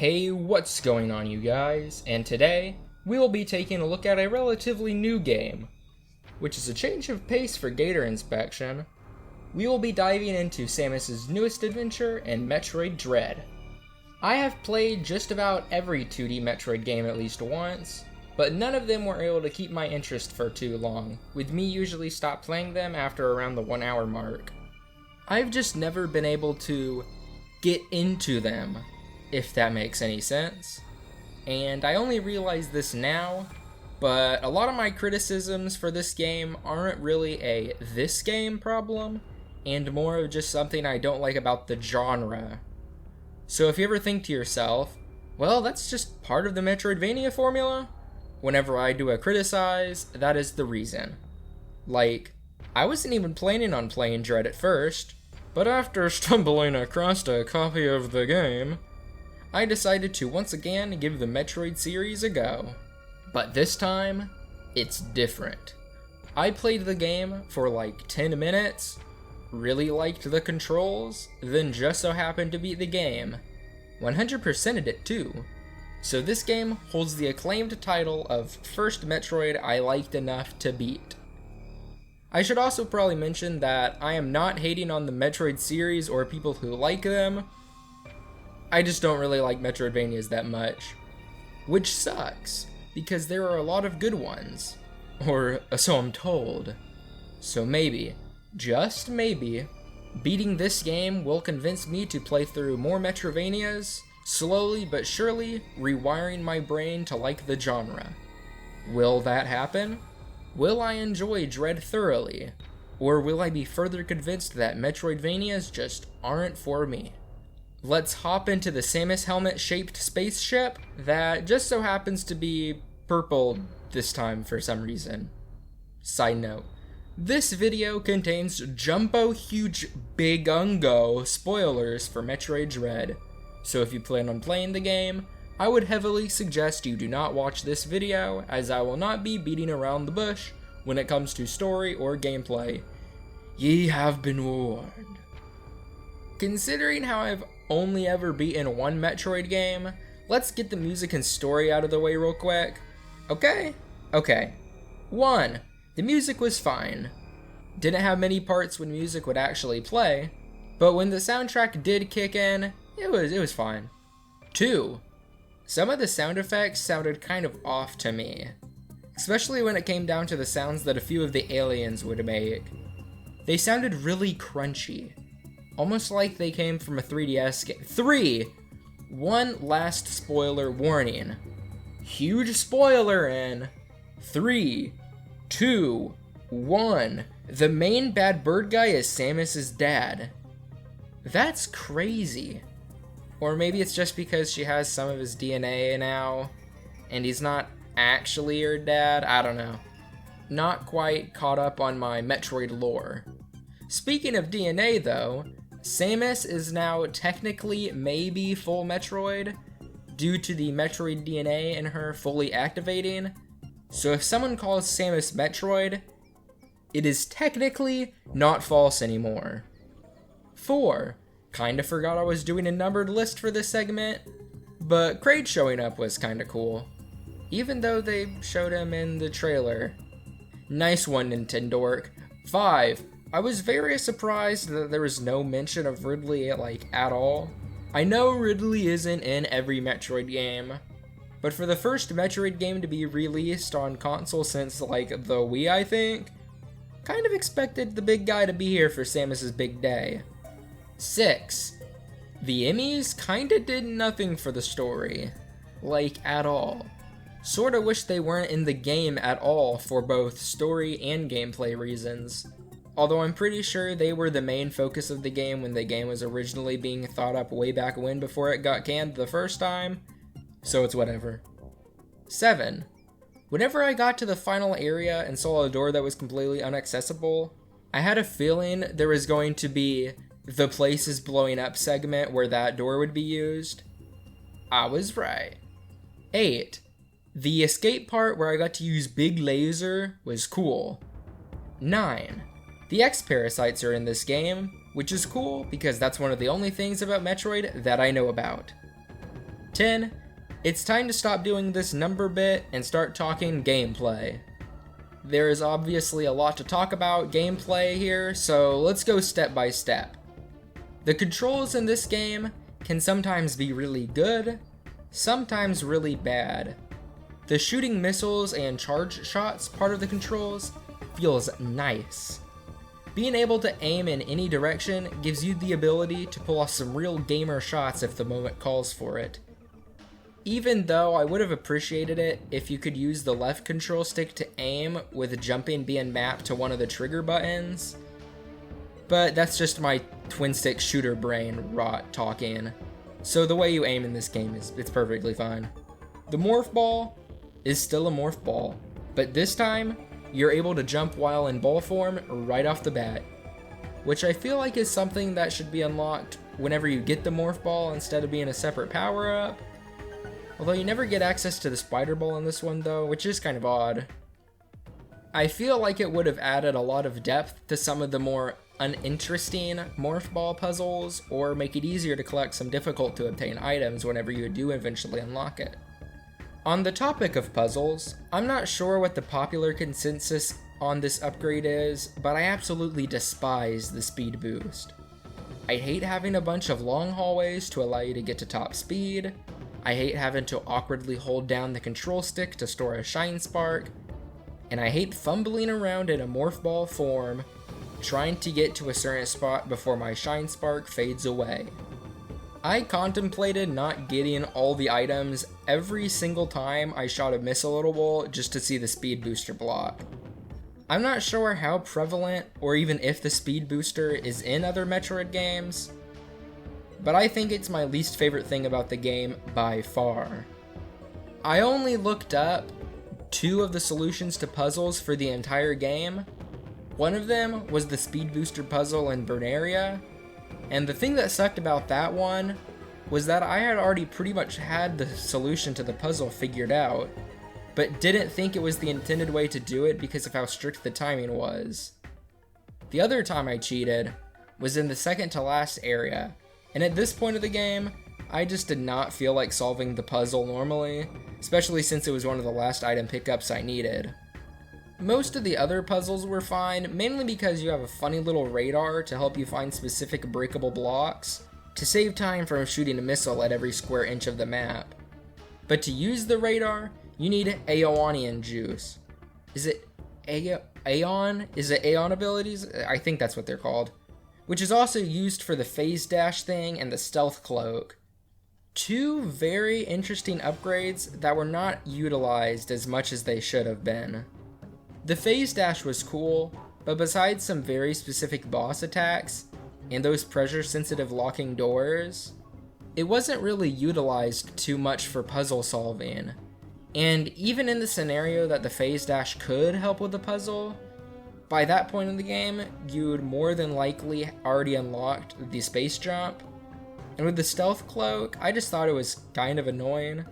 Hey, what's going on, you guys? And today, we will be taking a look at a relatively new game, which is a change of pace for Gator inspection. We will be diving into Samus's newest adventure in Metroid Dread. I have played just about every 2D Metroid game at least once, but none of them were able to keep my interest for too long, with me usually stop playing them after around the 1 hour mark. I've just never been able to get into them, if that makes any sense. And I only realize this now, but a lot of my criticisms for this game aren't really a this game problem, and more of just something I don't like about the genre. So if you ever think to yourself, well, that's just part of the Metroidvania formula, whenever I do a criticize, that is the reason. Like, I wasn't even planning on playing Dread at first, but after stumbling across a copy of the game, I decided to once again give the Metroid series a go. But this time, it's different. I played the game for like 10 minutes, really liked the controls, then just so happened to beat the game. 100%ed it too. So this game holds the acclaimed title of First Metroid I Liked Enough to Beat. I should also probably mention that I am not hating on the Metroid series or people who like them. I just don't really like Metroidvanias that much. Which sucks, because there are a lot of good ones. Or so I'm told. So maybe, just maybe, beating this game will convince me to play through more Metroidvanias, slowly but surely rewiring my brain to like the genre. Will that happen? Will I enjoy Dread thoroughly? Or will I be further convinced that Metroidvanias just aren't for me? Let's hop into the Samus helmet-shaped spaceship that just so happens to be purple this time for some reason. Side note, this video contains jumbo huge bigungo spoilers for Metroid Dread, so if you plan on playing the game, I would heavily suggest you do not watch this video, as I will not be beating around the bush when it comes to story or gameplay. Ye have been warned. Considering how I've only ever beaten one Metroid game, let's get the music and story out of the way real quick. Okay. 1. The music was fine. Didn't have many parts when music would actually play, but when the soundtrack did kick in, it was fine. 2. Some of the sound effects sounded kind of off to me, especially when it came down to the sounds that a few of the aliens would make. They sounded really crunchy, almost like they came from a 3DS game. 3. One last spoiler warning. Huge spoiler in 3, 2, 1. The main bad bird guy is Samus's dad. That's crazy. Or maybe it's just because she has some of his DNA now, and he's not actually her dad, I don't know. Not quite caught up on my Metroid lore. Speaking of DNA though, Samus is now technically maybe full Metroid, due to the Metroid DNA in her fully activating. So if someone calls Samus Metroid, it is technically not false anymore. 4. Kinda forgot I was doing a numbered list for this segment, but Kraid showing up was kinda cool, even though they showed him in the trailer. Nice one, Nintendork. 5. I was very surprised that there was no mention of Ridley, at all. I know Ridley isn't in every Metroid game, but for the first Metroid game to be released on console since, the Wii, I think, kind of expected the big guy to be here for Samus's big day. 6. The Emmys kinda did nothing for the story. At all. Sorta wish they weren't in the game at all for both story and gameplay reasons. Although I'm pretty sure they were the main focus of the game when the game was originally being thought up way back when before it got canned the first time, so it's whatever. 7. Whenever I got to the final area and saw a door that was completely inaccessible, I had a feeling there was going to be the place is blowing up segment where that door would be used. I was right. 8. The escape part where I got to use Big Laser was cool. 9. The X-Parasites are in this game, which is cool because that's one of the only things about Metroid that I know about. 10. It's time to stop doing this number bit and start talking gameplay. There is obviously a lot to talk about gameplay here, so let's go step by step. The controls in this game can sometimes be really good, sometimes really bad. The shooting missiles and charge shots part of the controls feels nice. Being able to aim in any direction gives you the ability to pull off some real gamer shots if the moment calls for it. Even though I would have appreciated it if you could use the left control stick to aim with jumping being mapped to one of the trigger buttons. But that's just my twin stick shooter brain rot talking. So the way you aim in this game it's perfectly fine. The Morph Ball is still a Morph Ball, but this time you're able to jump while in ball form right off the bat, which I feel like is something that should be unlocked whenever you get the Morph Ball instead of being a separate power-up. Although you never get access to the Spider Ball in this one though, which is kind of odd. I feel like it would have added a lot of depth to some of the more uninteresting Morph Ball puzzles, or make it easier to collect some difficult to obtain items whenever you do eventually unlock it. On the topic of puzzles, I'm not sure what the popular consensus on this upgrade is, but I absolutely despise the speed boost. I hate having a bunch of long hallways to allow you to get to top speed. I hate having to awkwardly hold down the control stick to store a shine spark, and I hate fumbling around in a Morph Ball form trying to get to a certain spot before my shine spark fades away. I contemplated not getting all the items every single time I shot a missile at a wall just to see the speed booster block. I'm not sure how prevalent or even if the speed booster is in other Metroid games, but I think it's my least favorite thing about the game by far. I only looked up 2 of the solutions to puzzles for the entire game. One of them was the speed booster puzzle in Bernaria, and the thing that sucked about that one was that I had already pretty much had the solution to the puzzle figured out, but didn't think it was the intended way to do it because of how strict the timing was. The other time I cheated was in the second to last area, and at this point of the game, I just did not feel like solving the puzzle normally, especially since it was one of the last item pickups I needed. Most of the other puzzles were fine, mainly because you have a funny little radar to help you find specific breakable blocks, to save time from shooting a missile at every square inch of the map. But to use the radar, you need Aeonian juice. Is it Aeon? Is it Aeon abilities? I think that's what they're called. Which is also used for the phase dash thing and the stealth cloak. 2 very interesting upgrades that were not utilized as much as they should have been. The phase dash was cool, but besides some very specific boss attacks, and those pressure-sensitive locking doors, it wasn't really utilized too much for puzzle solving. And even in the scenario that the phase dash could help with the puzzle, by that point in the game, you'd more than likely already unlocked the space jump. And with the stealth cloak, I just thought it was kind of annoying.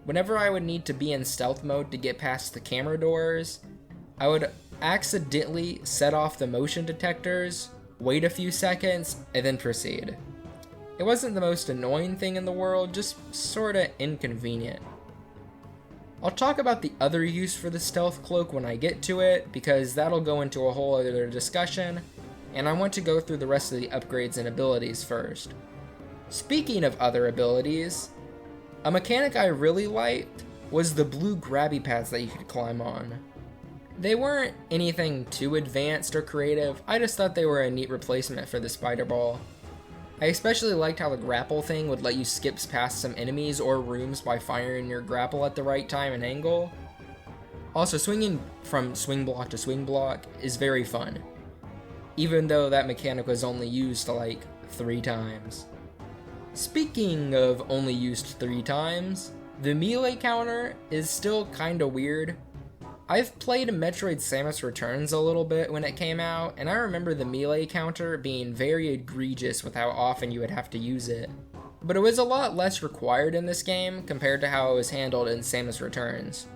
Whenever I would need to be in stealth mode to get past the camera doors, I would accidentally set off the motion detectors, wait a few seconds, and then proceed. It wasn't the most annoying thing in the world, just sorta inconvenient. I'll talk about the other use for the stealth cloak when I get to it, because that'll go into a whole other discussion, and I want to go through the rest of the upgrades and abilities first. Speaking of other abilities, a mechanic I really liked was the blue grabby pads that you could climb on. They weren't anything too advanced or creative, I just thought they were a neat replacement for the Spider Ball. I especially liked how the grapple thing would let you skip past some enemies or rooms by firing your grapple at the right time and angle. Also, swinging from swing block to swing block is very fun, even though that mechanic was only used like 3 times. Speaking of only used 3 times, the melee counter is still kinda weird. I've played Metroid Samus Returns a little bit when it came out, and I remember the melee counter being very egregious with how often you would have to use it. But it was a lot less required in this game compared to how it was handled in Samus Returns.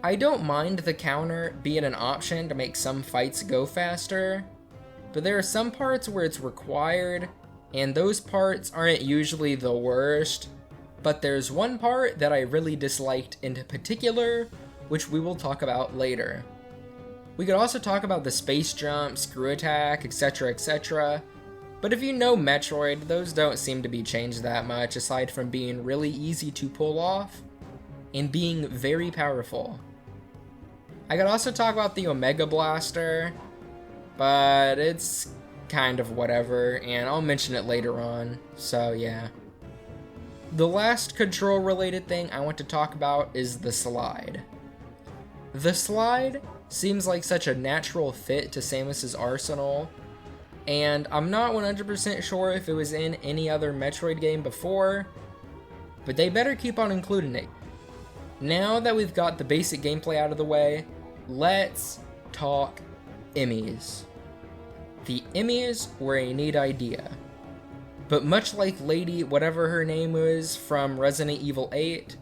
I don't mind the counter being an option to make some fights go faster, but there are some parts where it's required, and those parts aren't usually the worst. But there's one part that I really disliked in particular, which we will talk about later. We could also talk about the space jump, screw attack, etc, etc. But if you know Metroid, those don't seem to be changed that much aside from being really easy to pull off and being very powerful. I could also talk about the Omega Blaster, but it's kind of whatever, and I'll mention it later on, so yeah. The last control related thing I want to talk about is the slide. The slide seems like such a natural fit to Samus's arsenal, and I'm not 100% sure if it was in any other Metroid game before, but they better keep on including it. Now that we've got the basic gameplay out of the way, let's talk Emmys. The Emmys were a neat idea, but much like Lady whatever her name was from Resident Evil 8,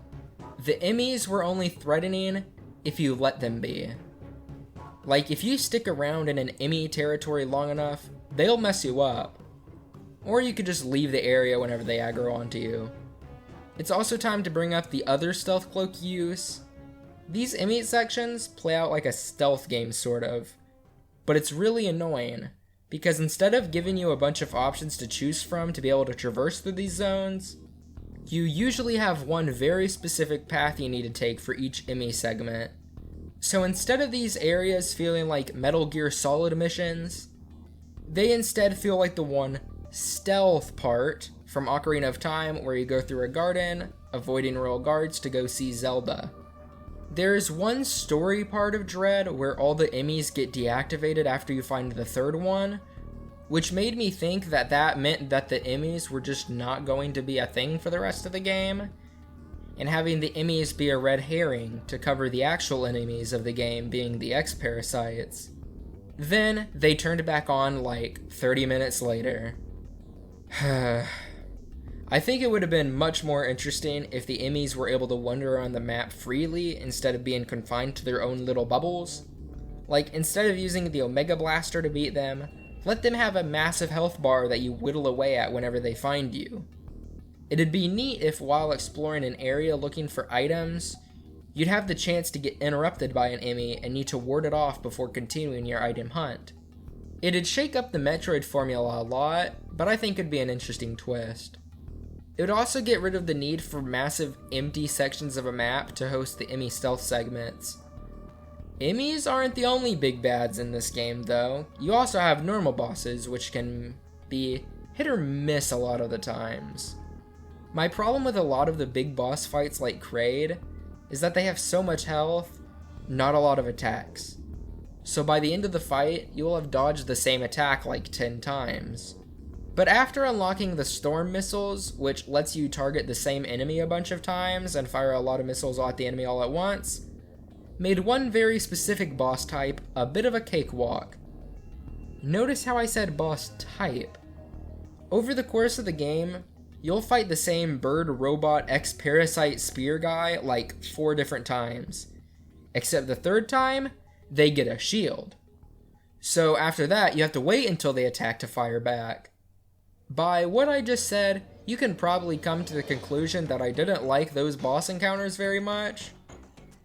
the Emmys were only threatening if you let them be. Like, if you stick around in an Emmy territory long enough, they'll mess you up. Or you could just leave the area whenever they aggro onto you. It's also time to bring up the other stealth cloak use. These Emmy sections play out like a stealth game sort of, but it's really annoying, because instead of giving you a bunch of options to choose from to be able to traverse through these zones, you usually have one very specific path you need to take for each Emmy segment. So instead of these areas feeling like Metal Gear Solid missions, they instead feel like the one stealth part from Ocarina of Time where you go through a garden, avoiding royal guards to go see Zelda. There's one story part of Dread where all the Emmys get deactivated after you find the third one, which made me think that that meant that the Emmys were just not going to be a thing for the rest of the game, and having the Emmys be a red herring to cover the actual enemies of the game being the X-Parasites. Then they turned back on like 30 minutes later. I think it would have been much more interesting if the Emmys were able to wander around the map freely instead of being confined to their own little bubbles. Like, instead of using the Omega Blaster to beat them, let them have a massive health bar that you whittle away at whenever they find you. It'd be neat if while exploring an area looking for items, you'd have the chance to get interrupted by an Emmy and need to ward it off before continuing your item hunt. It'd shake up the Metroid formula a lot, but I think it'd be an interesting twist. It would also get rid of the need for massive empty sections of a map to host the Emmy stealth segments. Emmys aren't the only big bads in this game though. You also have normal bosses, which can be hit or miss a lot of the times. My problem with a lot of the big boss fights like Kraid is that they have so much health, not a lot of attacks. So by the end of the fight, you will have dodged the same attack like 10 times. But after unlocking the Storm Missiles, which lets you target the same enemy a bunch of times and fire a lot of missiles at the enemy all at once, made one very specific boss type a bit of a cakewalk. Notice how I said boss type. Over the course of the game, you'll fight the same bird robot X-Parasite spear guy like 4 different times. Except the third time, they get a shield. So after that, you have to wait until they attack to fire back. By what I just said, you can probably come to the conclusion that I didn't like those boss encounters very much.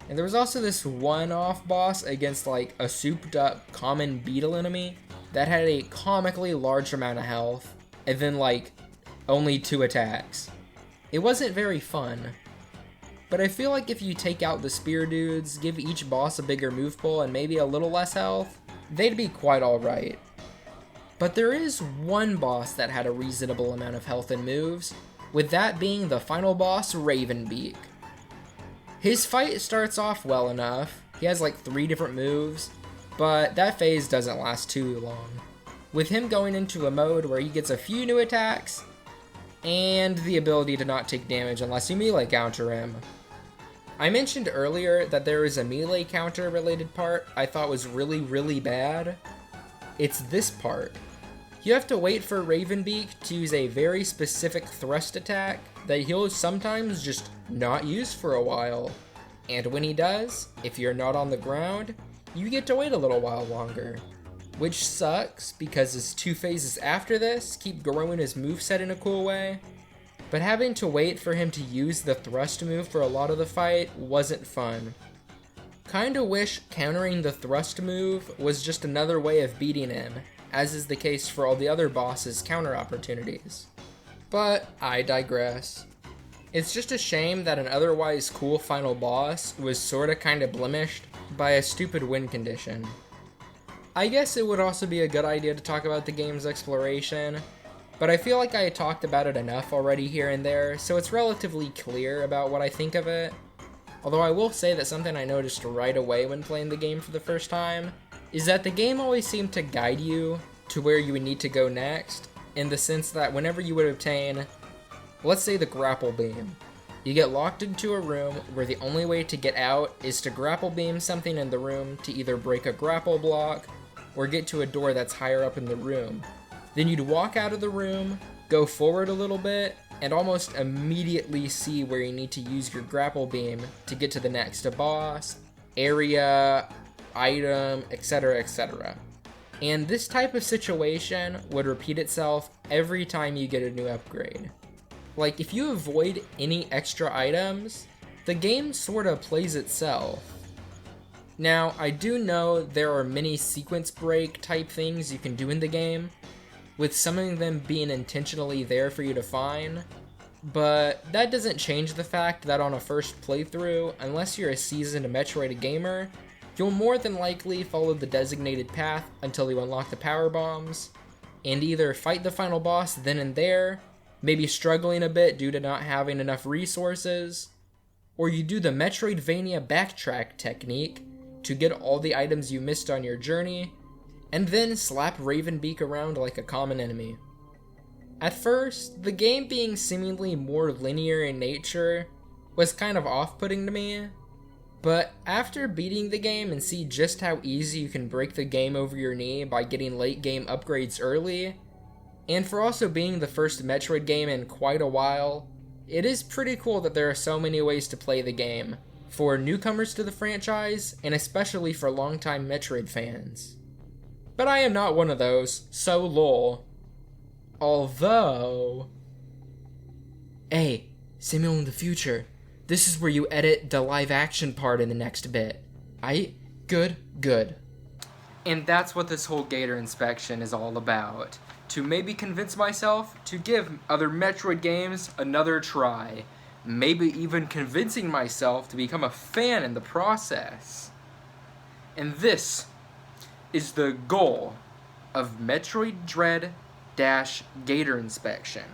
And there was also this one-off boss against like a souped-up common beetle enemy that had a comically large amount of health, and then like only 2 attacks. It wasn't very fun. But I feel like if you take out the spear dudes, give each boss a bigger move pool and maybe a little less health, they'd be quite alright. But there is one boss that had a reasonable amount of health and moves, with that being the final boss, Ravenbeak. His fight starts off well enough, he has like 3 different moves, but that phase doesn't last too long, with him going into a mode where he gets a few new attacks, and the ability to not take damage unless you melee counter him. I mentioned earlier that there is a melee counter related part I thought was really bad. It's this part. You have to wait for Ravenbeak to use a very specific thrust attack that he'll sometimes just not use for a while. And when he does, if you're not on the ground, you get to wait a little while longer. Which sucks, because his 2 phases after this keep growing his moveset in a cool way. but having to wait for him to use the thrust move for a lot of the fight wasn't fun. Kinda wish countering the thrust move was just another way of beating him, as is the case for all the other bosses' counter opportunities. But I digress. It's just a shame that an otherwise cool final boss was sorta kinda blemished by a stupid win condition. I guess it would also be a good idea to talk about the game's exploration, but I feel like I talked about it enough already here and there, so it's relatively clear about what I think of it. Although I will say that something I noticed right away when playing the game for the first time is that the game always seemed to guide you to where you would need to go next, in the sense that whenever you would obtain, let's say, the grapple beam, you get locked into a room where the only way to get out is to grapple beam something in the room to either break a grapple block or get to a door that's higher up in the room. Then you'd walk out of the room, go forward a little bit, and almost immediately see where you need to use your grapple beam to get to the next boss, area, item, etc., etc. And this type of situation would repeat itself every time you get a new upgrade. Like, if you avoid any extra items, the game sorta plays itself. Now, I do know there are many sequence break type things you can do in the game, with some of them being intentionally there for you to find, but that doesn't change the fact that on a first playthrough, unless you're a seasoned Metroid gamer, you'll more than likely follow the designated path until you unlock the power bombs, and either fight the final boss then and there, maybe struggling a bit due to not having enough resources, or you do the Metroidvania backtrack technique to get all the items you missed on your journey, and then slap Ravenbeak around like a common enemy. At first, the game being seemingly more linear in nature was kind of off-putting to me, but after beating the game and see just how easy you can break the game over your knee by getting late game upgrades early, and for also being the first Metroid game in quite a while, it is pretty cool that there are so many ways to play the game, for newcomers to the franchise, and especially for longtime Metroid fans. But I am not one of those, so lol. Although... Hey, Samuel in the future, this is where you edit the live action part in the next bit. Good. And that's what this whole Gator inspection is all about. To maybe convince myself to give other Metroid games another try. Maybe even convincing myself to become a fan in the process. And this is the goal of Metroid Dread Gator inspection.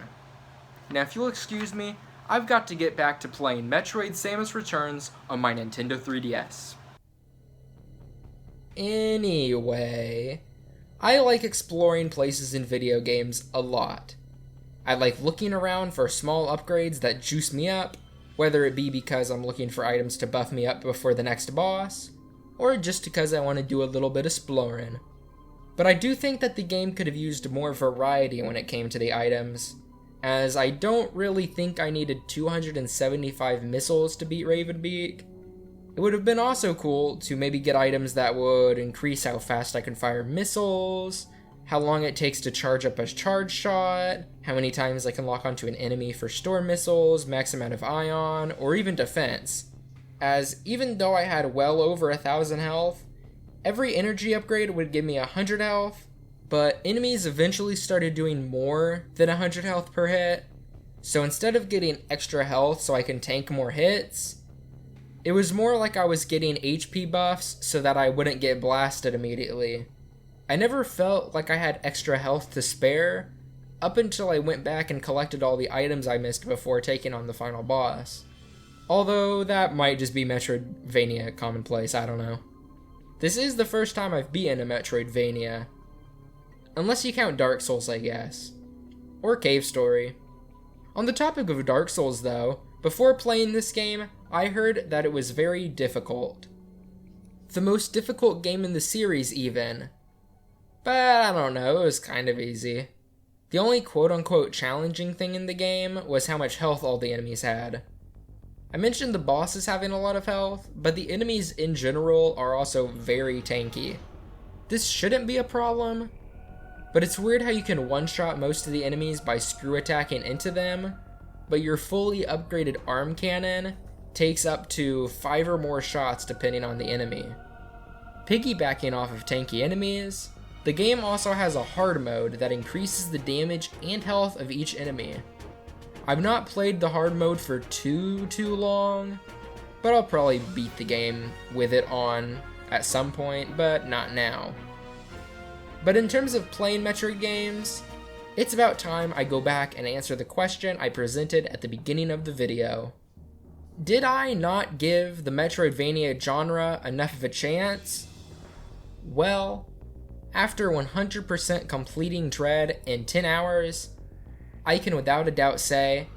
Now, if you'll excuse me, I've got to get back to playing Metroid Samus Returns on my Nintendo 3DS. Anyway, I like exploring places in video games a lot. I like looking around for small upgrades that juice me up, whether it be because I'm looking for items to buff me up before the next boss, or just because I want to do a little bit of exploring. But I do think that the game could have used more variety when it came to the items, as I don't really think I needed 275 missiles to beat Ravenbeak. It would have been also cool to maybe get items that would increase how fast I can fire missiles, how long it takes to charge up a charge shot, how many times I can lock onto an enemy for storm missiles, max amount of ion, or even defense. As even though I had well over 1,000 health, every energy upgrade would give me 100 health, but enemies eventually started doing more than 100 health per hit, so instead of getting extra health so I can tank more hits, it was more like I was getting HP buffs so that I wouldn't get blasted immediately. I never felt like I had extra health to spare, up until I went back and collected all the items I missed before taking on the final boss. Although that might just be Metroidvania commonplace, I don't know. This is the first time I've beaten a Metroidvania. Unless you count Dark Souls, I guess. Or Cave Story. On the topic of Dark Souls though, before playing this game, I heard that it was very difficult. The most difficult game in the series even. But I don't know, it was kind of easy. The only quote-unquote challenging thing in the game was how much health all the enemies had. I mentioned the bosses having a lot of health, but the enemies in general are also very tanky. This shouldn't be a problem, but it's weird how you can one-shot most of the enemies by screw attacking into them, but your fully upgraded arm cannon takes up to 5 or more shots depending on the enemy. Piggybacking off of tanky enemies, the game also has a hard mode that increases the damage and health of each enemy. I've not played the hard mode for too long, but I'll probably beat the game with it on at some point, but not now. But in terms of playing Metroid games, it's about time I go back and answer the question I presented at the beginning of the video. Did I not give the Metroidvania genre enough of a chance? Well, after 100% completing Dread in 10 hours, I can without a doubt say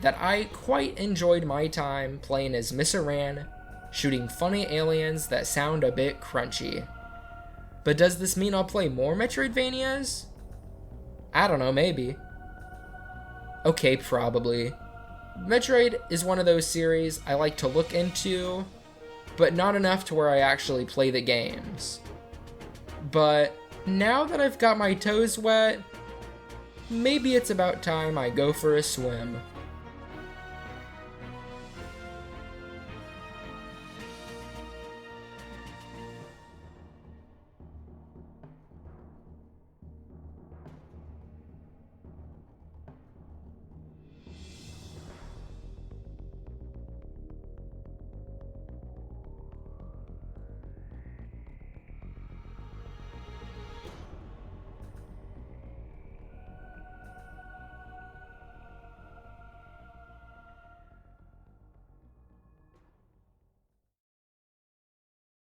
that I quite enjoyed my time playing as Miss Iran, shooting funny aliens that sound a bit crunchy. But does this mean I'll play more Metroidvanias? I don't know, maybe. Okay, probably. Metroid is one of those series I like to look into, but not enough to where I actually play the games. But now that I've got my toes wet, maybe it's about time I go for a swim.